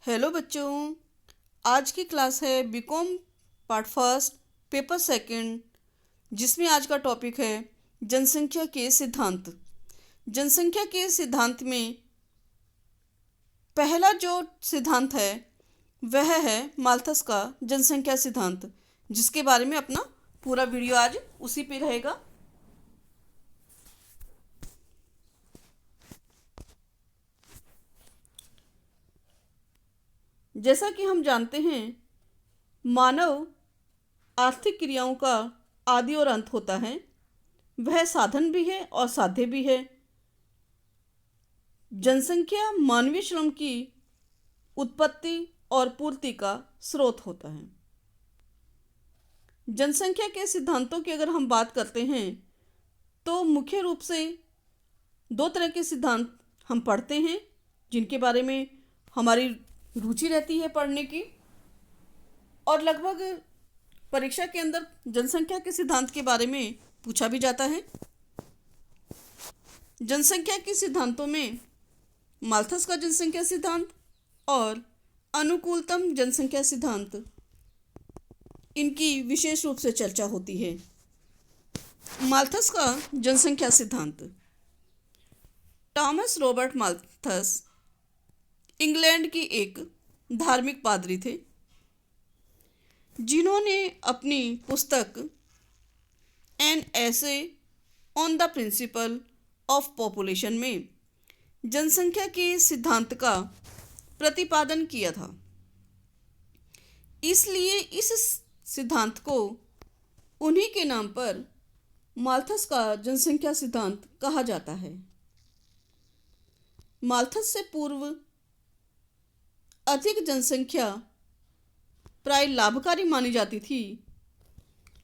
Hello बच्चों। आज की क्लास है BCom part first paper second, जिसमें आज का टॉपिक है जनसंख्या के सिद्धांत। जनसंख्या के सिद्धांत में पहला जो सिद्धांत है वह है माल्थस का जनसंख्या सिद्धांत, जिसके बारे में अपना पूरा वीडियो आज उसी पे रहेगा। जैसा कि हम जानते हैं, मानव आर्थिक क्रियाओं का आदि और अंत होता है। वह साधन भी है और साध्य भी है। जनसंख्या मानवीय श्रम की उत्पत्ति और पूर्ति का स्रोत होता है। जनसंख्या के सिद्धांतों की अगर हम बात करते हैं तो मुख्य रूप से दो तरह के सिद्धांत हम पढ़ते हैं, जिनके बारे में हमारी रुचि रहती है पढ़ने की, और लगभग परीक्षा के अंदर जनसंख्या के सिद्धांत के बारे में पूछा भी जाता है। जनसंख्या के सिद्धांतों में माल्थस का जनसंख्या सिद्धांत और अनुकूलतम जनसंख्या सिद्धांत, इनकी विशेष रूप से चर्चा होती है। माल्थस का जनसंख्या सिद्धांत। टॉमस रॉबर्ट माल्थस इंग्लैंड की एक धार्मिक पादरी थे, जिन्होंने अपनी पुस्तक an essay on the principle of population में जनसंख्या के सिद्धांत का प्रतिपादन किया था। इसलिए इस सिद्धांत को उन्हीं के नाम पर माल्थस का जनसंख्या सिद्धांत कहा जाता है। माल्थस से पूर्व अधिक जनसंख्या प्राय लाभकारी मानी जाती थी।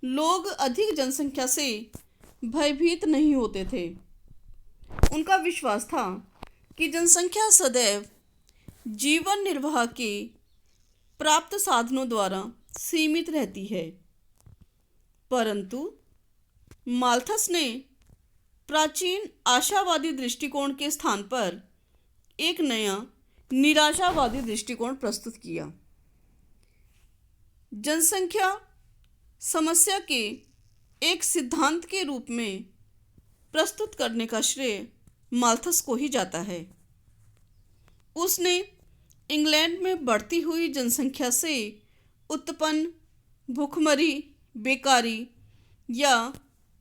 लोग अधिक जनसंख्या से भयभीत नहीं होते थे। उनका विश्वास था कि जनसंख्या सदैव जीवन निर्वाह के प्राप्त साधनों द्वारा सीमित रहती है। परंतु माल्थस ने प्राचीन आशावादी दृष्टिकोण के स्थान पर एक नया निराशावादी दृष्टिकोण प्रस्तुत किया। जनसंख्या समस्या के एक सिद्धांत के रूप में प्रस्तुत करने का श्रेय माल्थस को ही जाता है। उसने इंग्लैंड में बढ़ती हुई जनसंख्या से उत्पन्न भूखमरी, बेकारी या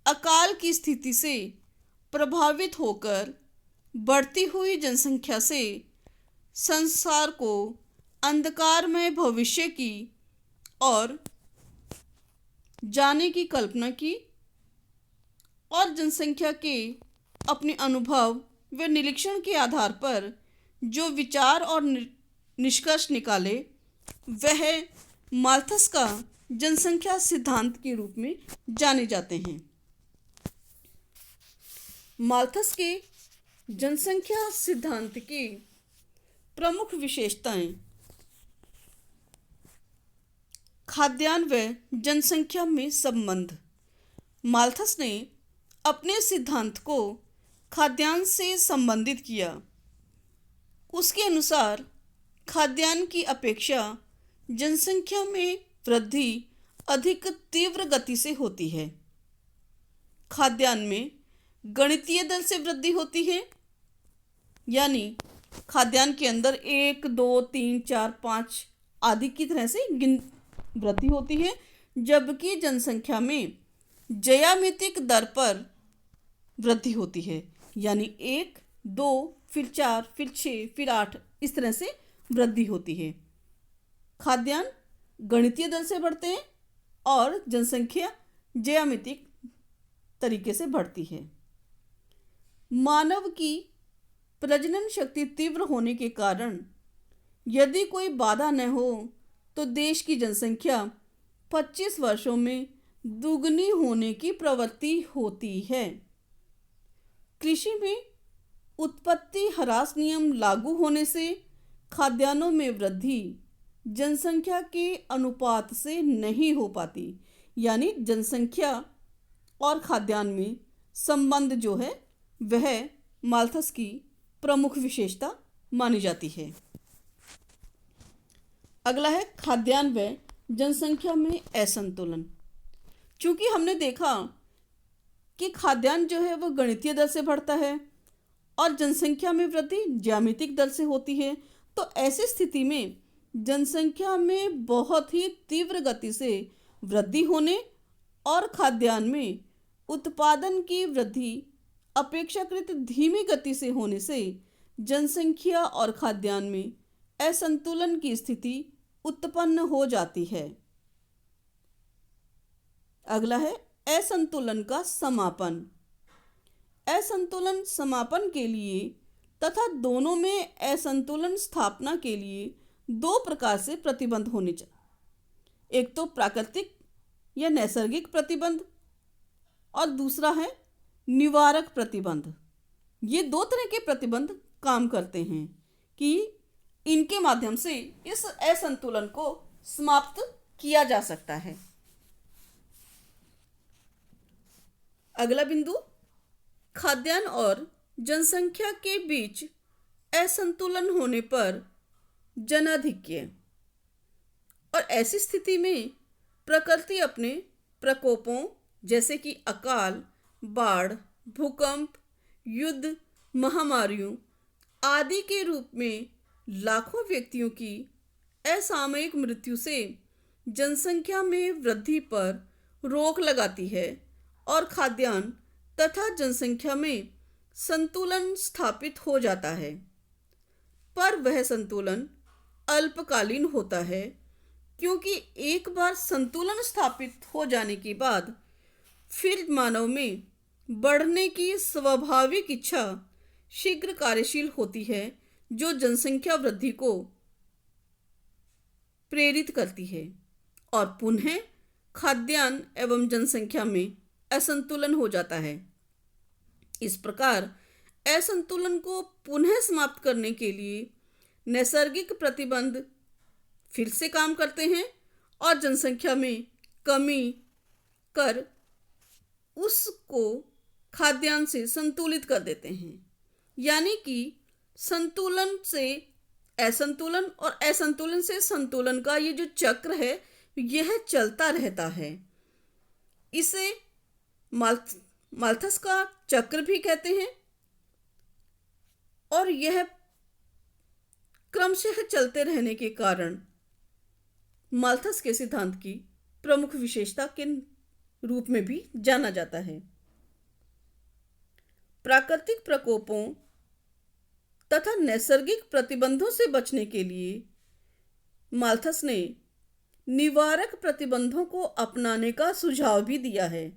अकाल की स्थिति से प्रभावित होकर बढ़ती हुई जनसंख्या से संसार को अंधकारमय भविष्य की और जाने की कल्पना की, और जनसंख्या के अपने अनुभव व निरीक्षण के आधार पर जो विचार और निष्कर्ष निकाले, वह माल्थस का जनसंख्या सिद्धांत के रूप में जाने जाते हैं। माल्थस के जनसंख्या सिद्धांत की प्रमुख विशेषताएं। खाद्यान्न व जनसंख्या में संबंध। माल्थस ने अपने सिद्धांत को खाद्यान्न से संबंधित किया। उसके अनुसार खाद्यान्न की अपेक्षा जनसंख्या में वृद्धि अधिक तीव्र गति से होती है। खाद्यान्न में गणितीय दर से वृद्धि होती है, यानी खाद्यान्न के अंदर 1, 2, 3, 4, 5 आदि की तरह से वृद्धि होती है, जबकि जनसंख्या में ज्यामितिक दर पर वृद्धि होती है, यानी 1, 2, फिर 4, फिर 6, फिर 8, इस तरह से वृद्धि होती है। खाद्यान्न गणितीय दर से बढ़ते हैं और जनसंख्या ज्यामितिक तरीके से बढ़ती है। मानव की प्रजनन शक्ति तीव्र होने के कारण यदि कोई बाधा न हो तो देश की जनसंख्या 25 वर्षों में दुगनी होने की प्रवृत्ति होती है। कृषि में उत्पत्ति ह्रास नियम लागू होने से खाद्यान्नों में वृद्धि जनसंख्या के अनुपात से नहीं हो पाती, यानी जनसंख्या और खाद्यान्न में संबंध जो है वह माल्थस की प्रमुख विशेषता मानी जाती है। अगला है खाद्यान्न व जनसंख्या में असंतुलन। चूंकि हमने देखा कि खाद्यान्न जो है वो गणितीय दर से बढ़ता है और जनसंख्या में वृद्धि ज्यामितिक दर से होती है, तो ऐसी स्थिति में जनसंख्या में बहुत ही तीव्र गति से वृद्धि होने और खाद्यान्न में उत्पादन की वृद्धि अपेक्षाकृत धीमी गति से होने से जनसंख्या और खाद्यान्न में असंतुलन की स्थिति उत्पन्न हो जाती है। अगला है असंतुलन का समापन। असंतुलन समापन के लिए तथा दोनों में असंतुलन स्थापना के लिए दो प्रकार से प्रतिबंध होने चाहिए। एक तो प्राकृतिक या नैसर्गिक प्रतिबंध और दूसरा है निवारक प्रतिबंध। ये दो तरह के प्रतिबंध काम करते हैं कि इनके माध्यम से इस असंतुलन को समाप्त किया जा सकता है। अगला बिंदु, खाद्यान्न और जनसंख्या के बीच असंतुलन होने पर जनाधिक्य। और ऐसी स्थिति में प्रकृति अपने प्रकोपों जैसे कि अकाल, बाढ़, भूकंप, युद्ध, महामारियों आदि के रूप में लाखों व्यक्तियों की असामयिक मृत्यु से जनसंख्या में वृद्धि पर रोक लगाती है और खाद्यान्न तथा जनसंख्या में संतुलन स्थापित हो जाता है। पर वह संतुलन अल्पकालीन होता है, क्योंकि एक बार संतुलन स्थापित हो जाने के बाद फिर मानव में बढ़ने की स्वाभाविक इच्छा शीघ्र कार्यशील होती है, जो जनसंख्या वृद्धि को प्रेरित करती है और पुनः खाद्यान्न एवं जनसंख्या में असंतुलन हो जाता है। इस प्रकार असंतुलन को पुनः समाप्त करने के लिए नैसर्गिक प्रतिबंध फिर से काम करते हैं और जनसंख्या में कमी कर उसको खाद्यान्न से संतुलित कर देते हैं। यानी कि संतुलन से असंतुलन और असंतुलन से संतुलन का ये जो चक्र है यह चलता रहता है। इसे माल्थस का चक्र भी कहते हैं और यह क्रमशः चलते रहने के कारण माल्थस के सिद्धांत की प्रमुख विशेषता के रूप में भी जाना जाता है। प्राकृतिक प्रकोपों तथा नैसर्गिक प्रतिबंधों से बचने के लिए माल्थस ने निवारक प्रतिबंधों को अपनाने का सुझाव भी दिया है,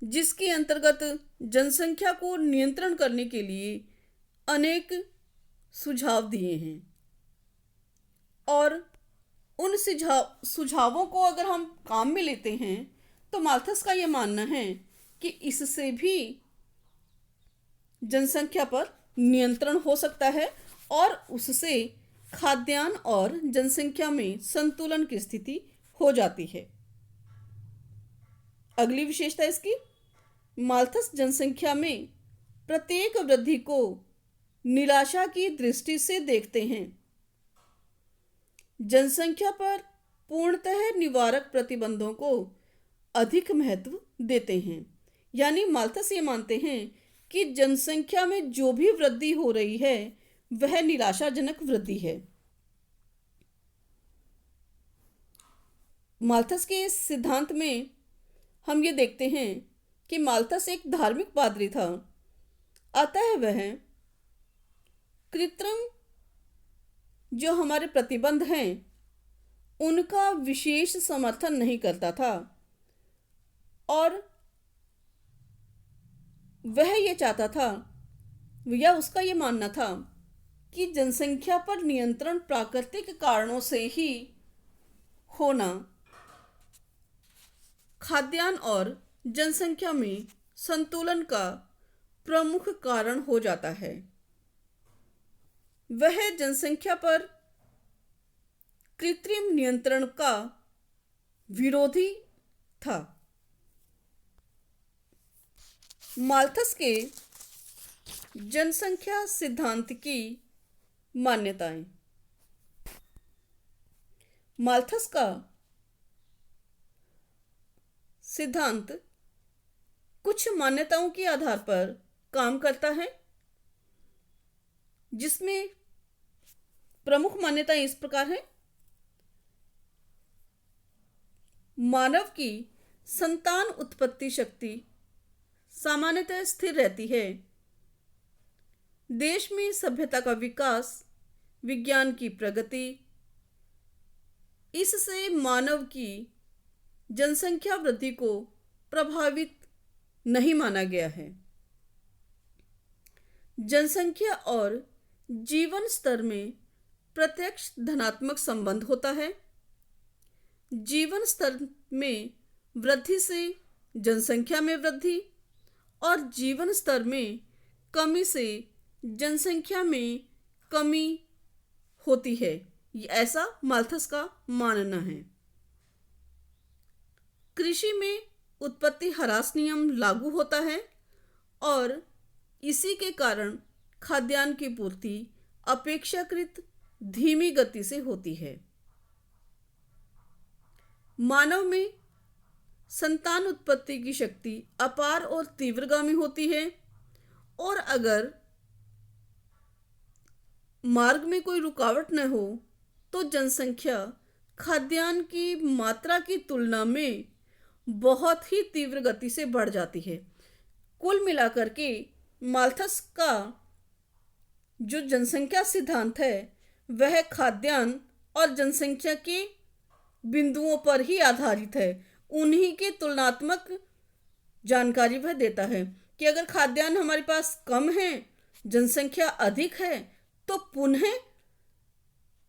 जिसके अंतर्गत जनसंख्या को नियंत्रण करने के लिए अनेक सुझाव दिए हैं। और उन सुझावों को अगर हम काम में लेते हैं तो माल्थस का यह मानना है कि इससे भी जनसंख्या पर नियंत्रण हो सकता है और उससे खाद्यान्न और जनसंख्या में संतुलन की स्थिति हो जाती है। अगली विशेषता इसकी, माल्थस जनसंख्या में प्रत्येक वृद्धि को निराशा की दृष्टि से देखते हैं। जनसंख्या पर पूर्णतः निवारक प्रतिबंधों को अधिक महत्व देते हैं। यानी माल्थस ये मानते हैं कि जनसंख्या में जो भी वृद्धि हो रही है वह निराशाजनक वृद्धि है। माल्थस के इस सिद्धांत में हम ये देखते हैं कि माल्थस एक धार्मिक पादरी था, अतः वह कृत्रिम जो हमारे प्रतिबंध हैं उनका विशेष समर्थन नहीं करता था और वह ये चाहता था या उसका ये मानना था कि जनसंख्या पर नियंत्रण प्राकृतिक कारणों से ही होना खाद्यान्न और जनसंख्या में संतुलन का प्रमुख कारण हो जाता है। वह जनसंख्या पर कृत्रिम नियंत्रण का विरोधी था। माल्थस के जनसंख्या सिद्धांत की मान्यताएं। माल्थस का सिद्धांत कुछ मान्यताओं के आधार पर काम करता है, जिसमें प्रमुख मान्यताएं इस प्रकार हैं। मानव की संतान उत्पत्ति शक्ति सामान्यतः स्थिर रहती है। देश में सभ्यता का विकास, विज्ञान की प्रगति, इससे मानव की जनसंख्या वृद्धि को प्रभावित नहीं माना गया है। जनसंख्या और जीवन स्तर में प्रत्यक्ष धनात्मक संबंध होता है। जीवन स्तर में वृद्धि से जनसंख्या में वृद्धि और जीवन स्तर में कमी से जनसंख्या में कमी होती है, ऐसा माल्थस का मानना है। कृषि में उत्पत्ति ह्रास नियम लागू होता है और इसी के कारण खाद्यान्न की पूर्ति अपेक्षाकृत धीमी गति से होती है। मानव में संतान उत्पत्ति की शक्ति अपार और तीव्रगामी होती है और अगर मार्ग में कोई रुकावट न हो तो जनसंख्या खाद्यान्न की मात्रा की तुलना में बहुत ही तीव्र गति से बढ़ जाती है। कुल मिलाकर के माल्थस का जो जनसंख्या सिद्धांत है वह खाद्यान्न और जनसंख्या के बिंदुओं पर ही आधारित है। उन्हीं के तुलनात्मक जानकारी वह देता है कि अगर खाद्यान्न हमारे पास कम है, जनसंख्या अधिक है, तो पुनः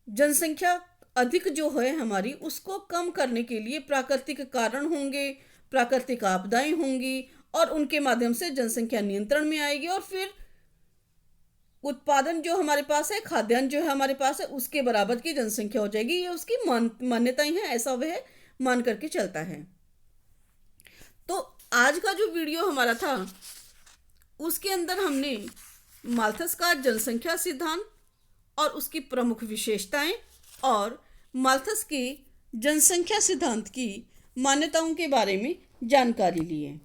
जनसंख्या अधिक जो है हमारी, उसको कम करने के लिए प्राकृतिक कारण होंगे, प्राकृतिक आपदाएं होंगी और उनके माध्यम से जनसंख्या नियंत्रण में आएगी और फिर उत्पादन जो हमारे पास है, खाद्यान्न जो है हमारे पास है, उसके बराबर की जनसंख्या हो जाएगी। ये उसकी मान्यताएं हैं, ऐसा वह मान करके चलता है। तो आज का जो वीडियो हमारा था उसके अंदर हमने माल्थस का जनसंख्या सिद्धांत और उसकी प्रमुख विशेषताएं और माल्थस के जनसंख्या सिद्धांत की मान्यताओं के बारे में जानकारी ली है।